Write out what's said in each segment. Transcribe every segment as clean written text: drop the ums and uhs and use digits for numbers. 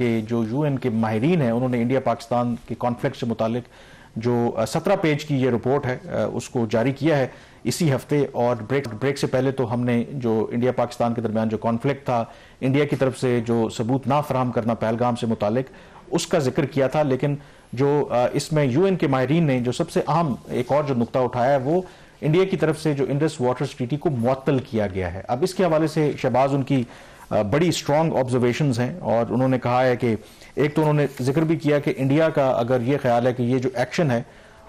کہ جو you N کے ماہرین ہیں انہوں نے انڈیا پاکستان کے کانفلکٹ سے متعلق جو 17 پیج کی یہ رپورٹ ہے اس کو جاری کیا ہے اسی ہفتے. اور بریک سے پہلے تو ہم نے جو انڈیا پاکستان کے درمیان جو کانفلکٹ تھا، انڈیا کی طرف سے جو ثبوت نہ فراہم کرنا پہلگام سے متعلق، اس کا ذکر کیا تھا. لیکن جو اس میں یو این کے ماہرین نے جو سب سے اہم ایک اور جو نقطہ اٹھایا ہے وہ انڈیا کی طرف سے جو انڈس واٹرز ٹریٹی کو معطل کیا گیا ہے. اب اس کے حوالے سے شہباز ان کی بڑی اسٹرانگ آبزرویشنز ہیں اور انہوں نے کہا ہے کہ ایک تو انہوں نے ذکر بھی کیا کہ انڈیا کا اگر یہ خیال ہے کہ یہ جو ایکشن ہے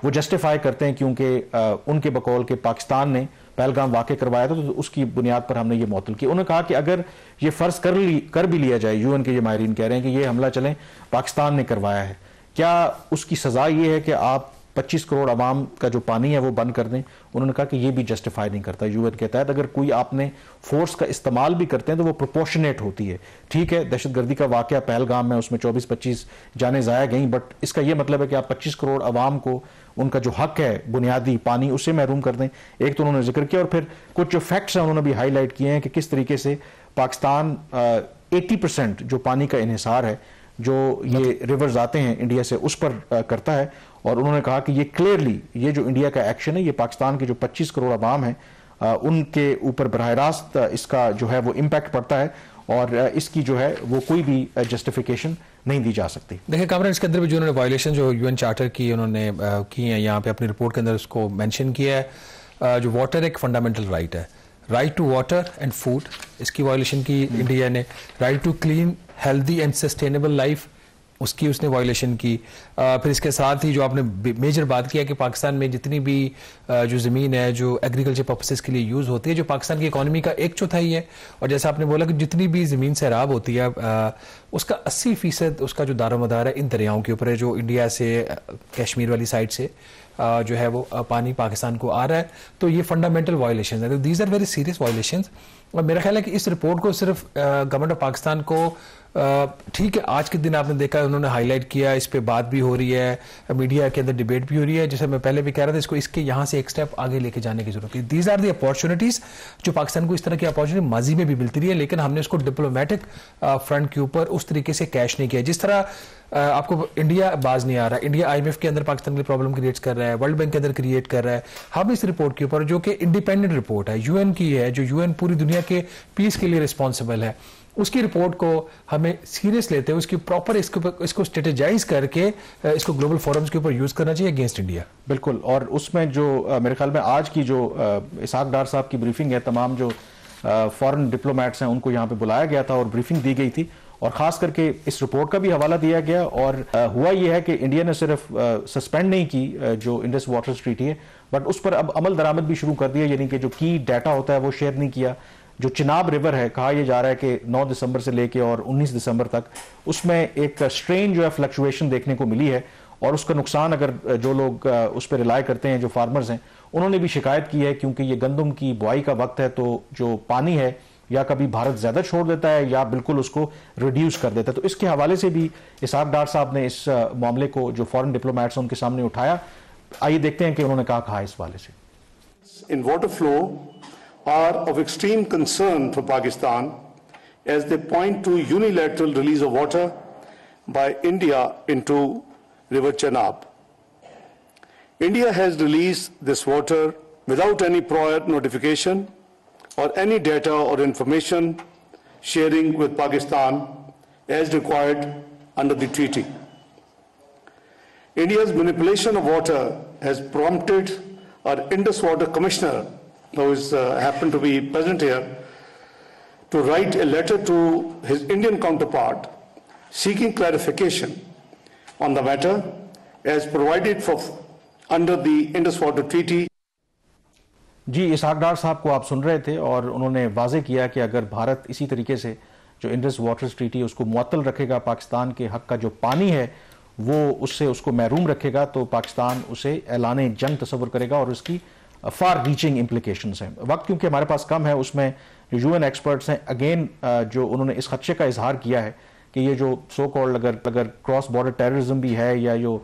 وہ جسٹیفائی کرتے ہیں کیونکہ ان کے بقول کہ پاکستان نے پہلگام واقع کروایا تھا تو اس کی بنیاد پر ہم نے یہ معطل کیا. انہوں نے کہا کہ اگر یہ فرض کر بھی لیا جائے، یو این کے یہ ماہرین کہہ رہے ہیں کہ یہ حملہ چلیں پاکستان نے کروایا ہے، کیا اس کی سزا یہ ہے کہ آپ 25 کروڑ عوام کا جو پانی ہے وہ بند کر دیں؟ انہوں نے کہا کہ یہ بھی جسٹیفائی نہیں کرتا. یو این کے تحت اگر کوئی آپ نے فورس کا استعمال بھی کرتے ہیں تو وہ پروپورشنیٹ ہوتی ہے. ٹھیک ہے، دہشت گردی کا واقعہ پہلگام میں اس میں 24-25 جانیں ضائع گئیں، بٹ اس کا یہ مطلب ہے کہ آپ 25 کروڑ عوام کو ان کا جو حق ہے بنیادی پانی اسے محروم کر دیں. ایک تو انہوں نے ذکر کیا اور پھر کچھ جو فیکٹس ہیں انہوں نے بھی ہائی لائٹ کیے ہیں کہ کس طریقے سے پاکستان 80% جو پانی کا انحصار ہے جو یہ ریورز آتے ہیں انڈیا سے اس پر کرتا ہے. اور انہوں نے کہا کہ یہ کلیئرلی یہ جو انڈیا کا ایکشن ہے یہ پاکستان کے جو 25 کروڑ عوام ہیں ان کے اوپر براہ راست اس کا جو ہے وہ امپیکٹ پڑتا ہے اور اس کی جو ہے وہ کوئی بھی جسٹیفیکیشن نہیں دی جا سکتی. دیکھیں کامران، اس کے اندر بھی جو انہوں نے وائلیشن جو یو این چارٹر کی انہوں نے کی ہیں یہاں پہ اپنی رپورٹ کے اندر اس کو مینشن کیا ہے. جو واٹر ایک فنڈامنٹل رائٹ ہے، right to water and food, اس کی وائلیشن کی انڈیا نے. Right to clean healthy and sustainable life, اس نے وائلیشن کی. پھر اس کے ساتھ ہی جو آپ نے میجر بات کیا کہ پاکستان میں جتنی بھی جو زمین ہے جو ایگریکلچر پرپسز کے لیے یوز ہوتی ہے جو پاکستان کی اکانومی کا 1/4 ہے، اور جیسا آپ نے بولا کہ جتنی بھی زمین سیراب ہوتی ہے اس کا 80% اس کا جو دار و مدار ہے ان دریاؤں کے اوپر ہے جو انڈیا سے کشمیر والی سائڈ سے جو ہے وہ پانی پاکستان کو آ رہا ہے. تو یہ فنڈامنٹل وائلیشنز ہیں. These are very serious violations. اور میرا خیال ہے کہ اس رپورٹ کو صرف گورنمنٹ آف پاکستان کو ٹھیک ہے آج کے دن آپ نے دیکھا انہوں نے ہائی لائٹ کیا، اس پہ بات بھی ہو رہی ہے، میڈیا کے اندر ڈیبیٹ بھی ہو رہی ہے، جیسے میں پہلے بھی کہہ رہا تھا اس کے یہاں سے ایک سٹیپ آگے لے کے جانے کی ضرورت ہے. دیز آر دی اپارچونیٹیز جو پاکستان کو اس طرح کی اپارچونیٹی ماضی میں بھی ملتی رہی ہے، لیکن ہم نے اس کو ڈپلومیٹک فرنٹ کے اوپر اس طریقے سے کیش نہیں کیا. جس طرح آپ کو انڈیا باز نہیں آ رہا، انڈیا IMF کے اندر پاکستان کے لیے پرابلم کریٹ کر رہا ہے، ورلڈ بینک کے اندر کریٹ کر رہا ہے. ہم اس رپورٹ کے اوپر جو کہ انڈیپینڈنٹ رپورٹ ہے یو این کی ہے، جو یو این پوری دنیا کے پیس کے لیے رسپانسبل ہے، اس کی رپورٹ کو ہمیں سیریس لیتے ہوئے اس کی پراپر اس کو اسٹریٹجائز کر کے اس کو گلوبل فورمز کے اوپر یوز کرنا چاہیے اگینسٹ انڈیا. بالکل. اور اس میں جو میرے خیال میں آج کی جو اسحاق ڈار صاحب کی بریفنگ ہے، تمام جو فورن ڈپلومیٹس ہیں ان کو یہاں پہ بلایا گیا تھا اور بریفنگ دی گئی تھی اور خاص کر کے اس رپورٹ کا بھی حوالہ دیا گیا. اور ہوا یہ ہے کہ انڈیا نے صرف سسپینڈ نہیں کی جو انڈس واٹرز ٹریٹی ہے، بٹ اس پر اب عمل درآمد بھی شروع کر دیا، یعنی کہ جو کی ڈیٹا ہوتا ہے وہ شیئر نہیں کیا. جو چناب ریور ہے، کہا یہ جا رہا ہے کہ 9 دسمبر سے لے کے اور 19 دسمبر تک اس میں ایک سٹرین جو ہے فلکچویشن دیکھنے کو ملی ہے اور اس کا نقصان اگر جو لوگ اس پہ ریلائی کرتے ہیں جو فارمرز ہیں انہوں نے بھی شکایت کی ہے کیونکہ یہ گندم کی بوائی کا وقت ہے تو جو پانی ہے یا کبھی بھارت زیادہ چھوڑ دیتا ہے یا بالکل اس کو ریڈیوس کر دیتا ہے. تو اس کے حوالے سے بھی اسحاق ڈار صاحب نے اس معاملے کو جو فورن ڈپلومیٹس ان کے سامنے اٹھایا. آئیے دیکھتے ہیں کہ انہوں نے کہا اس حوالے سے. In water flow are of extreme concern for Pakistan as they point to unilateral release of water by India into River Chenab. India has released this water without any prior notification or any data or information sharing with Pakistan as required under the treaty. India's manipulation of water has prompted our Indus Water Commissioner, who is happened to be present here, to write a letter to his Indian counterpart seeking clarification on the matter as provided for under the Indus Water Treaty. جی اسحاق ڈار صاحب کو آپ سن رہے تھے اور انہوں نے واضح کیا کہ اگر بھارت اسی طریقے سے جو انڈس واٹرز ٹریٹی اس کو معطل رکھے گا، پاکستان کے حق کا جو پانی ہے وہ اس کو محروم رکھے گا تو پاکستان اسے اعلان جنگ تصور کرے گا اور اس کی فار ریچنگ امپلیکیشنز ہیں. وقت کیونکہ ہمارے پاس کم ہے، اس میں جو یو این ایکسپرٹس ہیں اگین جو انہوں نے اس خدشے کا اظہار کیا ہے کہ یہ جو سو کالڈ اگر کراس بارڈر ٹیررزم بھی ہے یا جو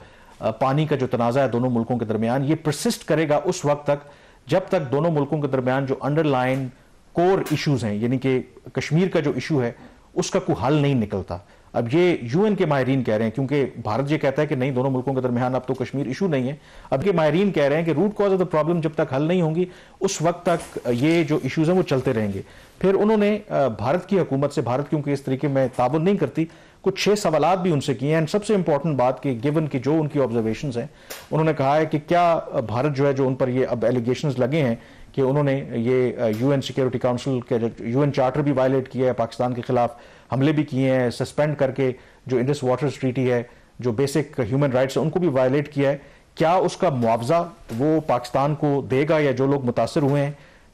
پانی کا جو تنازع ہے دونوں ملکوں کے درمیان یہ پرسسٹ کرے گا اس وقت تک جب تک دونوں ملکوں کے درمیان جو انڈر لائن کور ایشوز ہیں، یعنی کہ کشمیر کا جو ایشو ہے اس کا کوئی حل نہیں نکلتا. اب یہ یو این کے ماہرین کہہ رہے ہیں, کیونکہ بھارت یہ کہتا ہے کہ نہیں دونوں ملکوں کے درمیان اب تو کشمیر ایشو نہیں ہے, اب یہ ماہرین کہہ رہے ہیں کہ root cause of the problem جب تک حل نہیں ہوں گی اس وقت تک یہ جو ایشوز ہیں وہ چلتے رہیں گے. پھر انہوں نے بھارت کی حکومت سے, بھارت کیونکہ اس طریقے میں تعاون نہیں کرتی, کچھ 6 سوالات بھی ان سے کیے ہیں. سب سے امپورٹنٹ بات کہ گیون کہ جو ان کی آبزرویشنز ہیں, انہوں نے کہا ہے کہ کیا بھارت جو ہے جو ان پر یہ اب ایلیگیشنز لگے ہیں کہ انہوں نے یہ یو این سیکیورٹی کاؤنسل کے یو این چارٹر بھی وائلیٹ کیا ہے, پاکستان کے خلاف حملے بھی کیے ہیں, سسپینڈ کر کے جو انڈس واٹرز ٹریٹی ہے, جو بیسک ہیومن رائٹس ہیں ان کو بھی وائلیٹ کیا ہے, کیا اس کا معاوضہ وہ پاکستان کو دے گا یا جو لوگ متاثر ہوئے ہیں,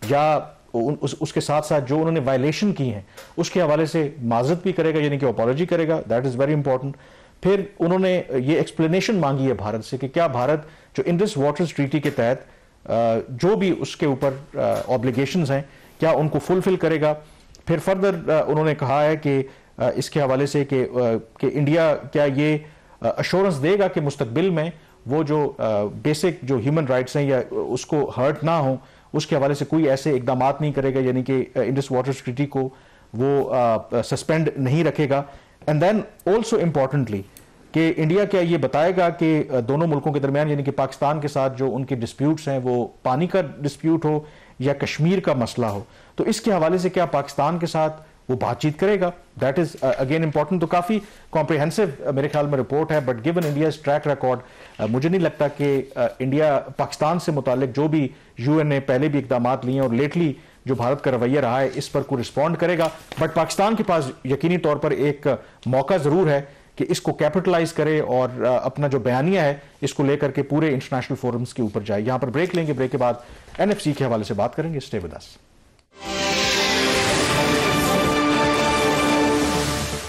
یا اس کے ساتھ ساتھ جو انہوں نے وائلیشن کی ہیں اس کے حوالے سے معذرت بھی کرے گا, یعنی کہ اپالوجی کرے گا. That is very important. پھر انہوں نے یہ ایکسپلینیشن مانگی ہے بھارت سے کہ کیا بھارت جو انڈس واٹرز ٹریٹی کے تحت جو بھی اس کے اوپر آبلیگیشنز ہیں کیا ان کو فلفل کرے گا. پھر فردر انہوں نے کہا ہے کہ اس کے حوالے سے کہ انڈیا کیا یہ اشورنس دے گا کہ مستقبل میں وہ جو بیسک جو ہیومن رائٹس ہیں یا اس کو ہرٹ نہ ہوں, اس کے حوالے سے کوئی ایسے اقدامات نہیں کرے گا, یعنی کہ انڈس واٹرز ٹریٹی کو وہ سسپینڈ نہیں رکھے گا. اینڈ دین آلسو امپورٹنٹلی کہ انڈیا کیا یہ بتائے گا کہ دونوں ملکوں کے درمیان یعنی کہ پاکستان کے ساتھ جو ان کے ڈسپیوٹس ہیں وہ پانی کا ڈسپیوٹ ہو یا کشمیر کا مسئلہ ہو, تو اس کے حوالے سے کیا پاکستان کے ساتھ وہ بات چیت کرے گا. That is again important. تو کافی کمپریہنسو میرے خیال میں رپورٹ ہے, but given India's track record مجھے نہیں لگتا کہ انڈیا پاکستان سے متعلق جو بھی یو این نے پہلے بھی اقدامات لیے ہیں اور لیٹلی جو بھارت کا رویہ رہا ہے اس پر کوئی رسپونڈ کرے گا. بٹ پاکستان کے پاس یقینی طور پر ایک موقع ضرور ہے کہ اس کو کیپٹلائز کرے اور اپنا جو بیانیہ ہے اس کو لے کر کے پورے انٹرنیشنل فورمز کے اوپر جائے. یہاں پر بریک لیں گے, بریک کے بعد NFC کے حوالے سے بات کریں گے. Stay with us.